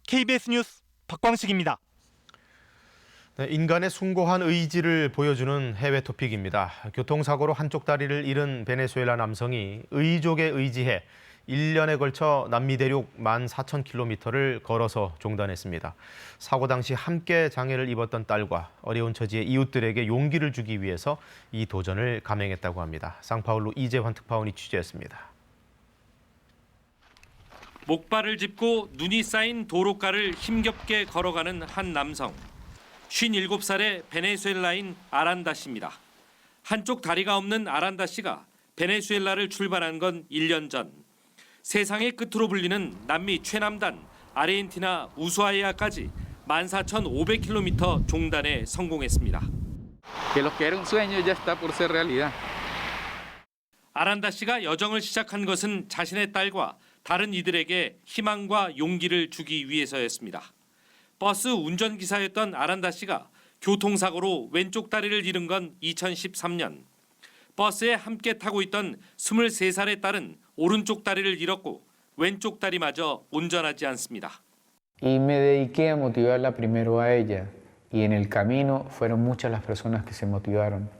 KBS 뉴스 박광식입니다. 인간의 숭고한 의지를 보여주는 해외 토픽입니다. 교통사고로 한쪽 다리를 잃은 베네수엘라 남성이 의족에 의지해 1년에 걸쳐 남미 대륙 14,000km를 걸어서 종단했습니다. 사고 당시 함께 장애를 입었던 딸과 어려운 처지의 이웃들에게 용기를 주기 위해서 이 도전을 감행했다고 합니다. 상파울루 이재환 특파원이 취재했습니다. 목발을 짚고 눈이 쌓인 도로가를 힘겹게 걸어가는 한 남성. 57살의 베네수엘라인 아란다 씨입니다. 한쪽 다리가 없는 아란다 씨가 베네수엘라를 출발한 건 1년 전. 세상의 끝으로 불리는 남미 최남단 아르헨티나 우수아이아까지 14,500km 종단에 성공했습니다. 아란다 씨가 여정을 시작한 것은 자신의 딸과 다른 이들에게 희망과 용기를 주기 위해서였습니다. 버스 운전기사였던 아란다 씨가 교통사고로 왼쪽 다리를 잃은 건 2013년. 버스에 함께 타고 있던 23살의 딸은 오른쪽 다리를 잃었고 왼쪽 다리마저 온전하지 않습니다. Y me dediqué a motivarla primero a ella. y en el camino fueron muchas las personas que se motivaron.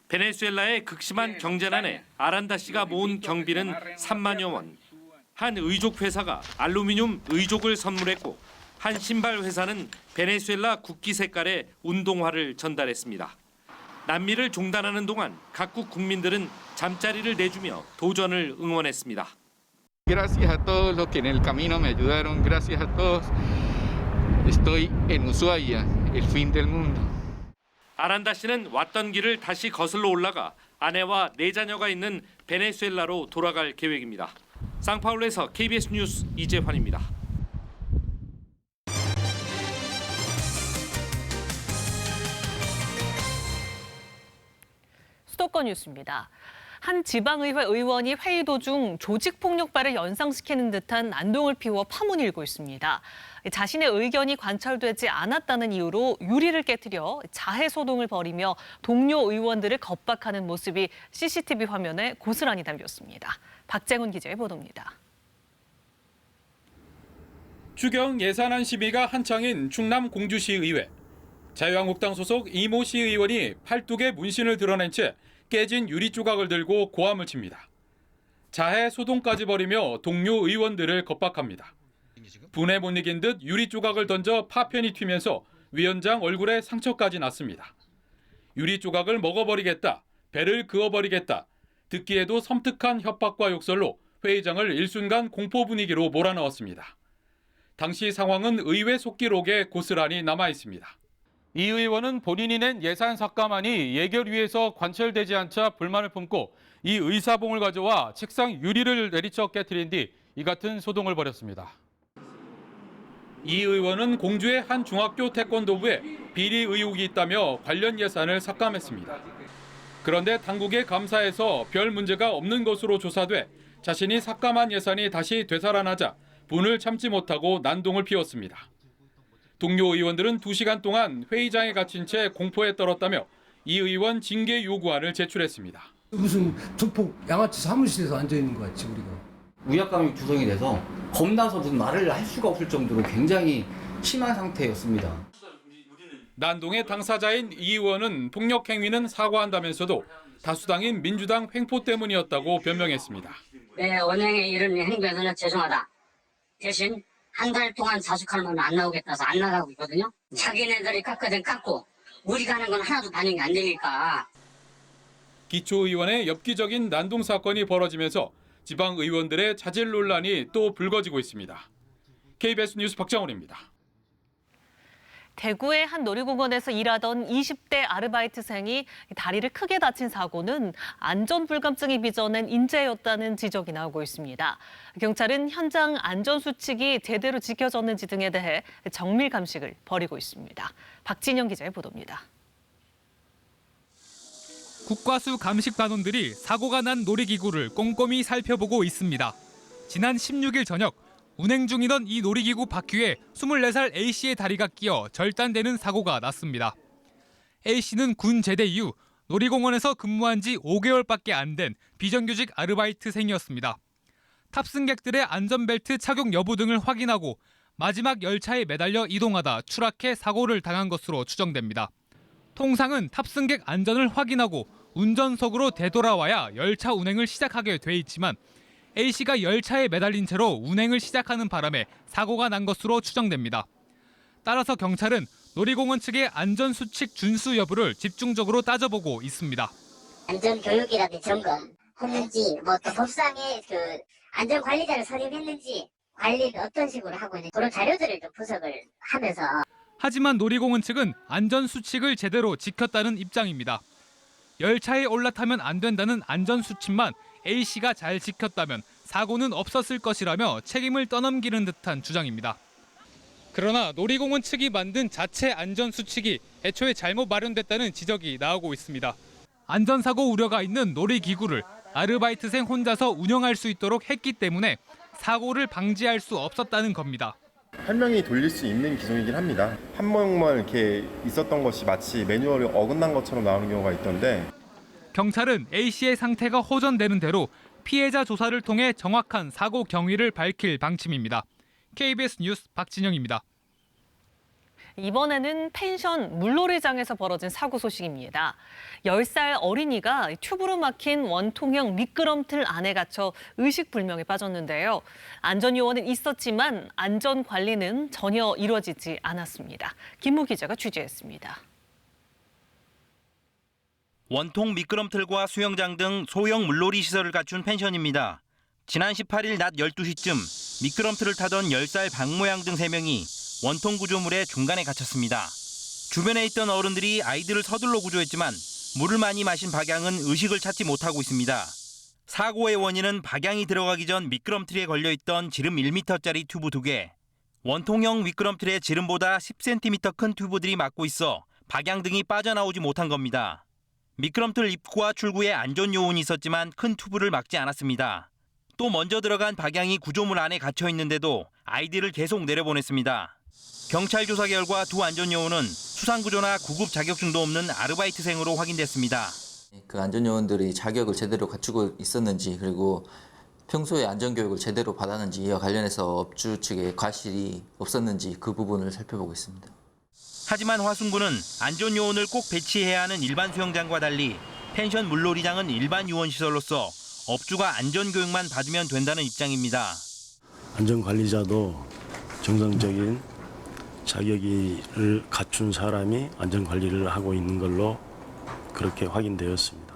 베네수엘라의 극심한 경제난에 아란다 씨가 모은 경비는 3만여 원. 한 의족 회사가 알루미늄 의족을 선물했고 한 신발 회사는 베네수엘라 국기 색깔의 운동화를 전달했습니다. 난미를 종단하는 동안 각국 국민들은 잠자리를 내주며 도전을 응원했습니다. Gracias a todos los que en el camino me ayudaron. Gracias a todos. Estoy en Ushuaia, el fin del mundo. 아란다 씨는 왔던 길을 다시 거슬러 올라가 아내와 4자녀가 있는 베네수엘라로 돌아갈 계획입니다. 상파울루에서 KBS 뉴스 이재환입니다. 수도권 뉴스입니다. 한 지방의회 의원이 회의 도중 조직폭력발을 연상시키는 듯한 난동을 피워 파문이 일고 있습니다. 자신의 의견이 관철되지 않았다는 이유로 유리를 깨뜨려 자해소동을 벌이며 동료 의원들을 겁박하는 모습이 CCTV 화면에 고스란히 담겼습니다. 박재훈 기자의 보도입니다. 추경 예산안 심의가 한창인 충남 공주시 의회. 자유한국당 소속 이모 시 의원이 팔뚝에 문신을 드러낸 채 깨진 유리 조각을 들고 고함을 칩니다. 자해 소동까지 벌이며 동료 의원들을 겁박합니다. 분에 못 이긴 듯 유리 조각을 던져 파편이 튀면서 위원장 얼굴에 상처까지 났습니다. 유리 조각을 먹어버리겠다, 배를 그어버리겠다, 듣기에도 섬뜩한 협박과 욕설로 회의장을 일순간 공포 분위기로 몰아넣었습니다. 당시 상황은 의회 속기록에 고스란히 남아 있습니다. 이 의원은 본인이 낸 예산 삭감안이 예결위에서 관철되지 않자 불만을 품고 이 의사봉을 가져와 책상 유리를 내리쳐 깨트린 뒤 이 같은 소동을 벌였습니다. 이 의원은 공주의 한 중학교 태권도부에 비리 의혹이 있다며 관련 예산을 삭감했습니다. 그런데 당국의 감사에서 별 문제가 없는 것으로 조사돼 자신이 삭감한 예산이 다시 되살아나자 분을 참지 못하고 난동을 피웠습니다. 동료 의원들은 2시간 동안 회의장에 갇힌 채 공포에 떨었다며 이 의원 징계 요구안을 제출했습니다. 무슨 조폭 양아치 사무실에서 앉아있는 것 같지 우리가. 우약감이 구성이 돼서 겁나서 무슨 말을 할 수가 없을 정도로 굉장히 심한 상태였습니다. 난동의 당사자인 이 의원은 폭력 행위는 사과한다면서도 다수당인 민주당 횡포 때문이었다고 변명했습니다. 내 언행에 이런 행동에서는 죄송하다. 대신 한 달 동안 자숙하면 안 나오겠다 해서 안 나가고 있거든요. 자기네들이 깎거든 깎고 우리가 하는 건 하나도 반영이 안 되니까. 기초의원의 엽기적인 난동 사건이 벌어지면서 지방 의원들의 자질 논란이 또 불거지고 있습니다. KBS 뉴스 박정훈입니다. 대구의 한 놀이공원에서 일하던 20대 아르바이트생이 다리를 크게 다친 사고는 안전불감증이 빚어낸 인재였다는 지적이 나오고 있습니다. 경찰은 현장 안전수칙이 제대로 지켜졌는지 등에 대해 정밀 감식을 벌이고 있습니다. 박진영 기자의 보도입니다. 국과수 감식반원들이 사고가 난 놀이기구를 꼼꼼히 살펴보고 있습니다. 지난 16일 저녁 운행 중이던 이 놀이기구 바퀴에 24살 A씨의 다리가 끼어 절단되는 사고가 났습니다. A씨는 군 제대 이후 놀이공원에서 근무한 지 5개월밖에 안 된 비정규직 아르바이트생이었습니다. 탑승객들의 안전벨트 착용 여부 등을 확인하고 마지막 열차에 매달려 이동하다 추락해 사고를 당한 것으로 추정됩니다. 통상은 탑승객 안전을 확인하고 운전석으로 되돌아와야 열차 운행을 시작하게 돼 있지만 A씨가 열차에 매달린 채로 운행을 시작하는 바람에 사고가 난 것으로 추정됩니다. 따라서 경찰은 놀이공원 측의 안전수칙 준수 여부를 집중적으로 따져보고 있습니다. 안전교육이라든지 점검했는지 또 법상에 안전관리자를 선임했는지 관리를 어떤 식으로 하고 있는지 그런 자료들을 좀 분석을 하면서. 하지만 놀이공원 측은 안전수칙을 제대로 지켰다는 입장입니다. 열차에 올라타면 안 된다는 안전수칙만 A씨가 잘 지켰다면 사고는 없었을 것이라며 책임을 떠넘기는 듯한 주장입니다. 그러나 놀이공원 측이 만든 자체 안전수칙이 애초에 잘못 마련됐다는 지적이 나오고 있습니다. 안전사고 우려가 있는 놀이기구를 아르바이트생 혼자서 운영할 수 있도록 했기 때문에 사고를 방지할 수 없었다는 겁니다. 한 명이 돌릴 수 있는 기종이긴 합니다. 한 명만 이렇게 있었던 것이 마치 매뉴얼이 어긋난 것처럼 나오는 경우가 있던데. 경찰은 A씨의 상태가 호전되는 대로 피해자 조사를 통해 정확한 사고 경위를 밝힐 방침입니다. KBS 뉴스 박진영입니다. 이번에는 펜션 물놀이장에서 벌어진 사고 소식입니다. 10살 어린이가 튜브로 막힌 원통형 미끄럼틀 안에 갇혀 의식불명에 빠졌는데요. 안전요원은 있었지만 안전관리는 전혀 이루어지지 않았습니다. 김무 기자가 취재했습니다. 원통 미끄럼틀과 수영장 등 소형 물놀이 시설을 갖춘 펜션입니다. 지난 18일 낮 12시쯤 미끄럼틀을 타던 10살 박모양 등 3명이 원통 구조물의 중간에 갇혔습니다. 주변에 있던 어른들이 아이들을 서둘러 구조했지만 물을 많이 마신 박양은 의식을 찾지 못하고 있습니다. 사고의 원인은 박양이 들어가기 전 미끄럼틀에 걸려있던 지름 1m짜리 튜브 2개. 원통형 미끄럼틀에 지름보다 10cm 큰 튜브들이 막고 있어 박양 등이 빠져나오지 못한 겁니다. 미끄럼틀 입구와 출구에 안전요원이 있었지만 큰 튜브를 막지 않았습니다. 또 먼저 들어간 박양이 구조물 안에 갇혀 있는데도 아이들을 계속 내려보냈습니다. 경찰 조사 결과 두 안전요원은 수상구조나 구급 자격증도 없는 아르바이트생으로 확인됐습니다. 그 안전요원들이 자격을 제대로 갖추고 있었는지 그리고 평소에 안전교육을 제대로 받았는지 이와 관련해서 업주 측에 과실이 없었는지 그 부분을 살펴보고 있습니다. 하지만 화순군은 안전요원을 꼭 배치해야 하는 일반 수영장과 달리 펜션 물놀이장은 일반 유원시설로서 업주가 안전교육만 받으면 된다는 입장입니다. 안전관리자도 정상적인 자격을 갖춘 사람이 안전관리를 하고 있는 걸로 그렇게 확인되었습니다.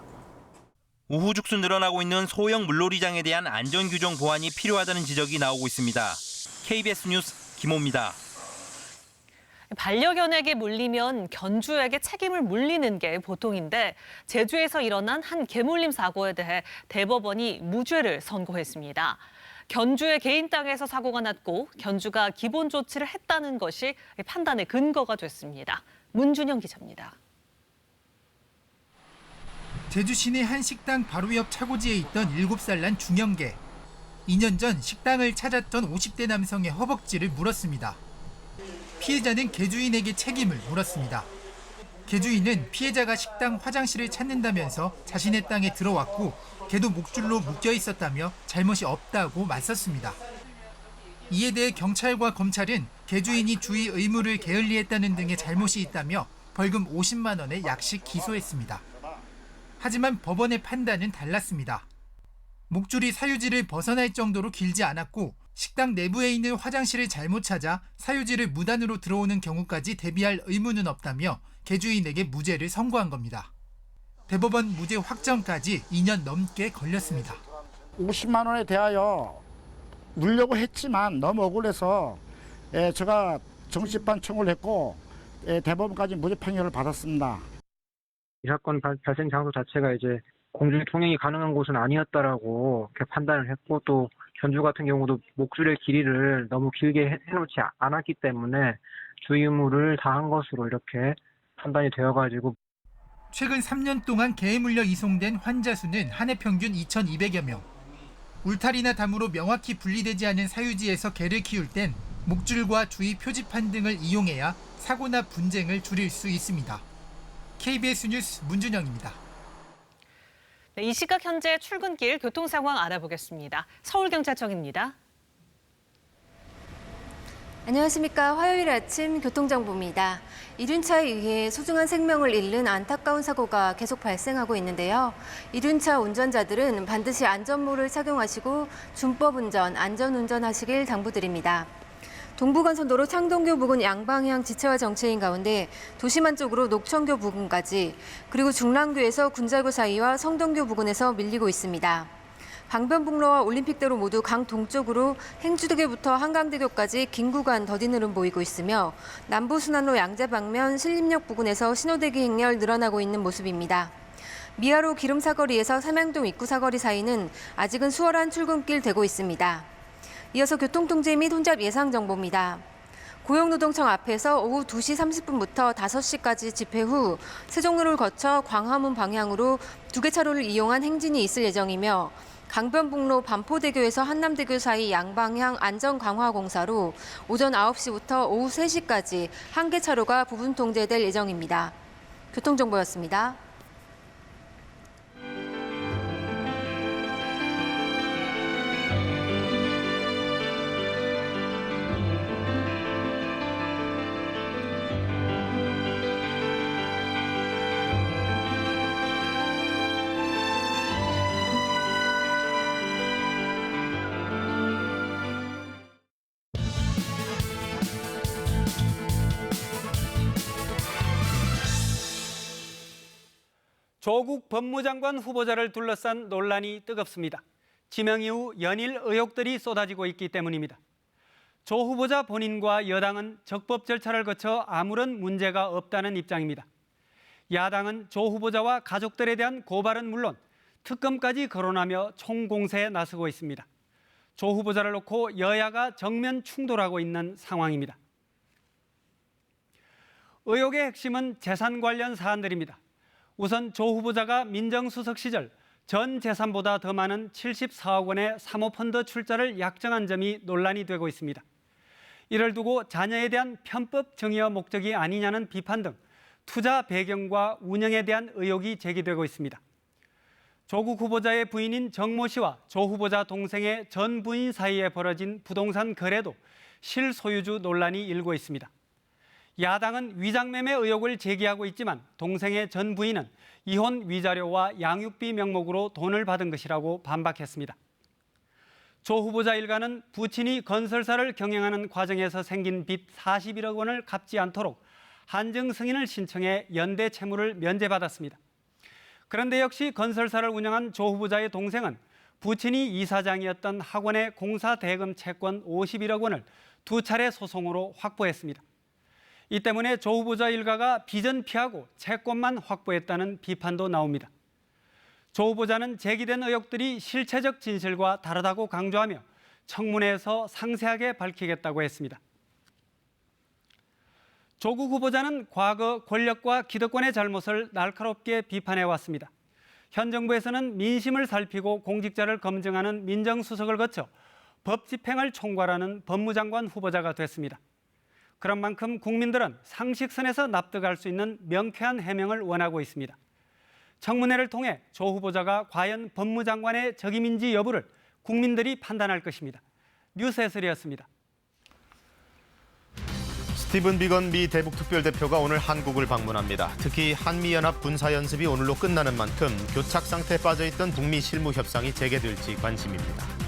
우후죽순 늘어나고 있는 소형 물놀이장에 대한 안전규정 보완이 필요하다는 지적이 나오고 있습니다. KBS 뉴스 김호입니다. 반려견에게 물리면 견주에게 책임을 물리는 게 보통인데 제주에서 일어난 한 개물림 사고에 대해 대법원이 무죄를 선고했습니다. 견주의 개인 땅에서 사고가 났고 견주가 기본 조치를 했다는 것이 판단의 근거가 됐습니다. 문준영 기자입니다. 제주 시내 한 식당 바로 옆 차고지에 있던 7살 난 중형개. 2년 전 식당을 찾았던 50대 남성의 허벅지를 물었습니다. 피해자는 개주인에게 책임을 물었습니다. 개주인은 피해자가 식당 화장실을 찾는다면서 자신의 땅에 들어왔고 개도 목줄로 묶여 있었다며 잘못이 없다고 맞섰습니다. 이에 대해 경찰과 검찰은 개주인이 주의 의무를 게을리했다는 등의 잘못이 있다며 벌금 50만 원에 약식 기소했습니다. 하지만 법원의 판단은 달랐습니다. 목줄이 사유지를 벗어날 정도로 길지 않았고 식당 내부에 있는 화장실을 잘못 찾아 사유지를 무단으로 들어오는 경우까지 대비할 의무는 없다며 개주인에게 무죄를 선고한 겁니다. 대법원 무죄 확정까지 2년 넘게 걸렸습니다. 50만 원에 대하여 물려고 했지만 너무 억울해서 제가 정치판 청구를 했고 대법원까지 무죄 판결을 받았습니다. 이 사건 발생 장소 자체가 이제 공중에 통행이 가능한 곳은 아니었다라고 이렇게 판단을 했고 또 견주 같은 경우도 목줄의 길이를 너무 길게 해놓지 않았기 때문에 주의 의무를 다한 것으로 이렇게 판단이 되어가지고 최근 3년 동안 개에 물려 이송된 환자 수는 한 해 평균 2,200여 명. 울타리나 담으로 명확히 분리되지 않은 사유지에서 개를 키울 땐 목줄과 주의 표지판 등을 이용해야 사고나 분쟁을 줄일 수 있습니다. KBS 뉴스 문준영입니다. 네, 이 시각 현재 출근길 교통 상황 알아보겠습니다. 서울경찰청입니다. 안녕하십니까. 화요일 아침 교통정보입니다. 이륜차에 의해 소중한 생명을 잃는 안타까운 사고가 계속 발생하고 있는데요. 이륜차 운전자들은 반드시 안전모를 착용하시고 준법운전, 안전운전하시길 당부드립니다. 동부간선도로 창동교 부근 양방향 지체와 정체인 가운데 도심안 쪽으로 녹천교 부근까지, 그리고 중랑교에서 군자교 사이와 성동교 부근에서 밀리고 있습니다. 방변북로와 올림픽대로 모두 강 동쪽으로 행주대교부터 한강대교까지 긴 구간 더딘 흐름 보이고 있으며 남부순환로 양재 방면 신림역 부근에서 신호대기 행렬 늘어나고 있는 모습입니다. 미아로 기름사거리에서 삼양동 입구 사거리 사이는 아직은 수월한 출근길 되고 있습니다. 이어서 교통통제 및 혼잡 예상 정보입니다. 고용노동청 앞에서 오후 2시 30분부터 5시까지 집회 후 세종로를 거쳐 광화문 방향으로 2개 차로를 이용한 행진이 있을 예정이며 강변북로 반포대교에서 한남대교 사이 양방향 안전강화공사로 오전 9시부터 오후 3시까지 1개 차로가 부분 통제될 예정입니다. 교통정보였습니다. 조국 법무장관 후보자를 둘러싼 논란이 뜨겁습니다. 지명 이후 연일 의혹들이 쏟아지고 있기 때문입니다. 조 후보자 본인과 여당은 적법 절차를 거쳐 아무런 문제가 없다는 입장입니다. 야당은 조 후보자와 가족들에 대한 고발은 물론 특검까지 거론하며 총공세에 나서고 있습니다. 조 후보자를 놓고 여야가 정면 충돌하고 있는 상황입니다. 의혹의 핵심은 재산 관련 사안들입니다. 우선 조 후보자가 민정수석 시절 전 재산보다 더 많은 74억 원의 사모펀드 출자를 약정한 점이 논란이 되고 있습니다. 이를 두고 자녀에 대한 편법 증여 목적이 아니냐는 비판 등 투자 배경과 운영에 대한 의혹이 제기되고 있습니다. 조국 후보자의 부인인 정모 씨와 조 후보자 동생의 전 부인 사이에 벌어진 부동산 거래도 실소유주 논란이 일고 있습니다. 야당은 위장매매 의혹을 제기하고 있지만 동생의 전 부인은 이혼 위자료와 양육비 명목으로 돈을 받은 것이라고 반박했습니다. 조 후보자 일가는 부친이 건설사를 경영하는 과정에서 생긴 빚 41억 원을 갚지 않도록 한정 승인을 신청해 연대 채무를 면제받았습니다. 그런데 역시 건설사를 운영한 조 후보자의 동생은 부친이 이사장이었던 학원의 공사 대금 채권 51억 원을 2차례 소송으로 확보했습니다. 이 때문에 조 후보자 일가가 빚은 피하고 채권만 확보했다는 비판도 나옵니다. 조 후보자는 제기된 의혹들이 실체적 진실과 다르다고 강조하며 청문회에서 상세하게 밝히겠다고 했습니다. 조국 후보자는 과거 권력과 기득권의 잘못을 날카롭게 비판해왔습니다. 현 정부에서는 민심을 살피고 공직자를 검증하는 민정수석을 거쳐 법 집행을 총괄하는 법무장관 후보자가 됐습니다. 그런 만큼 국민들은 상식선에서 납득할 수 있는 명쾌한 해명을 원하고 있습니다. 청문회를 통해 조 후보자가 과연 법무장관의 적임인지 여부를 국민들이 판단할 것입니다. 뉴스 해설이었습니다. 스티븐 비건 미 대북특별대표가 오늘 한국을 방문합니다. 특히 한미연합 군사연습이 오늘로 끝나는 만큼 교착 상태에 빠져있던 북미 실무 협상이 재개될지 관심입니다.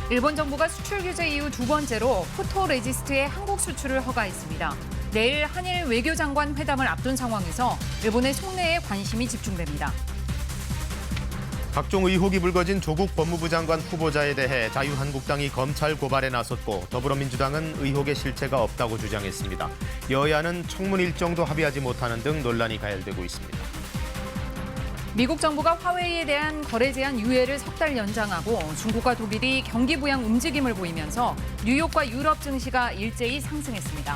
일본 정부가 수출 규제 이후 두 번째로 포토레지스트의 한국 수출을 허가했습니다. 내일 한일 외교장관 회담을 앞둔 상황에서 일본의 속내에 관심이 집중됩니다. 각종 의혹이 불거진 조국 법무부 장관 후보자에 대해 자유한국당이 검찰 고발에 나섰고 더불어민주당은 의혹의 실체가 없다고 주장했습니다. 여야는 청문 일정도 합의하지 못하는 등 논란이 가열되고 있습니다. 미국 정부가 화웨이에 대한 거래 제한 유예를 석 달 연장하고 중국과 독일이 경기 부양 움직임을 보이면서 뉴욕과 유럽 증시가 일제히 상승했습니다.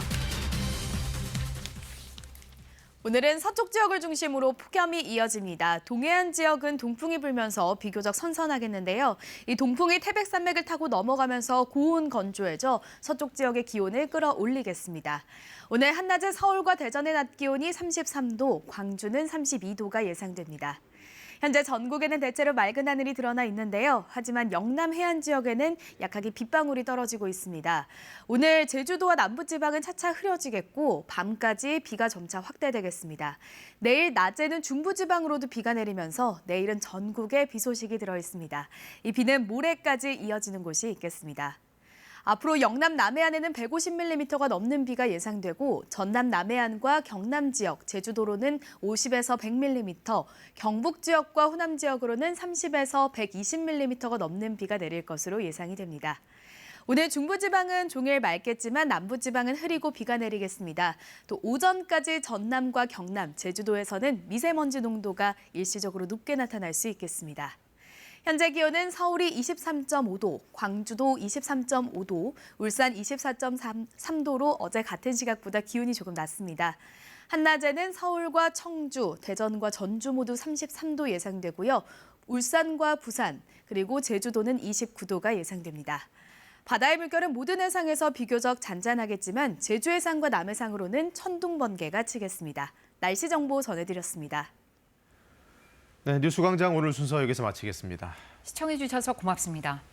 오늘은 서쪽 지역을 중심으로 폭염이 이어집니다. 동해안 지역은 동풍이 불면서 비교적 선선하겠는데요. 이 동풍이 태백산맥을 타고 넘어가면서 고온 건조해져 서쪽 지역의 기온을 끌어올리겠습니다. 오늘 한낮에 서울과 대전의 낮 기온이 33도, 광주는 32도가 예상됩니다. 현재 전국에는 대체로 맑은 하늘이 드러나 있는데요. 하지만 영남 해안 지역에는 약하게 빗방울이 떨어지고 있습니다. 오늘 제주도와 남부지방은 차차 흐려지겠고 밤까지 비가 점차 확대되겠습니다. 내일 낮에는 중부지방으로도 비가 내리면서 내일은 전국에 비 소식이 들어 있습니다. 이 비는 모레까지 이어지는 곳이 있겠습니다. 앞으로 영남 남해안에는 150mm가 넘는 비가 예상되고 전남 남해안과 경남 지역, 제주도로는 50에서 100mm, 경북 지역과 호남 지역으로는 30에서 120mm가 넘는 비가 내릴 것으로 예상이 됩니다. 오늘 중부지방은 종일 맑겠지만 남부지방은 흐리고 비가 내리겠습니다. 또 오전까지 전남과 경남, 제주도에서는 미세먼지 농도가 일시적으로 높게 나타날 수 있겠습니다. 현재 기온은 서울이 23.5도, 광주도 23.5도, 울산 24.3도로 어제 같은 시각보다 기온이 조금 낮습니다. 한낮에는 서울과 청주, 대전과 전주 모두 33도 예상되고요. 울산과 부산, 그리고 제주도는 29도가 예상됩니다. 바다의 물결은 모든 해상에서 비교적 잔잔하겠지만 제주 해상과 남해상으로는 천둥 번개가 치겠습니다. 날씨 정보 전해드렸습니다. 네, 뉴스광장 오늘 순서 여기서 마치겠습니다. 시청해주셔서 고맙습니다.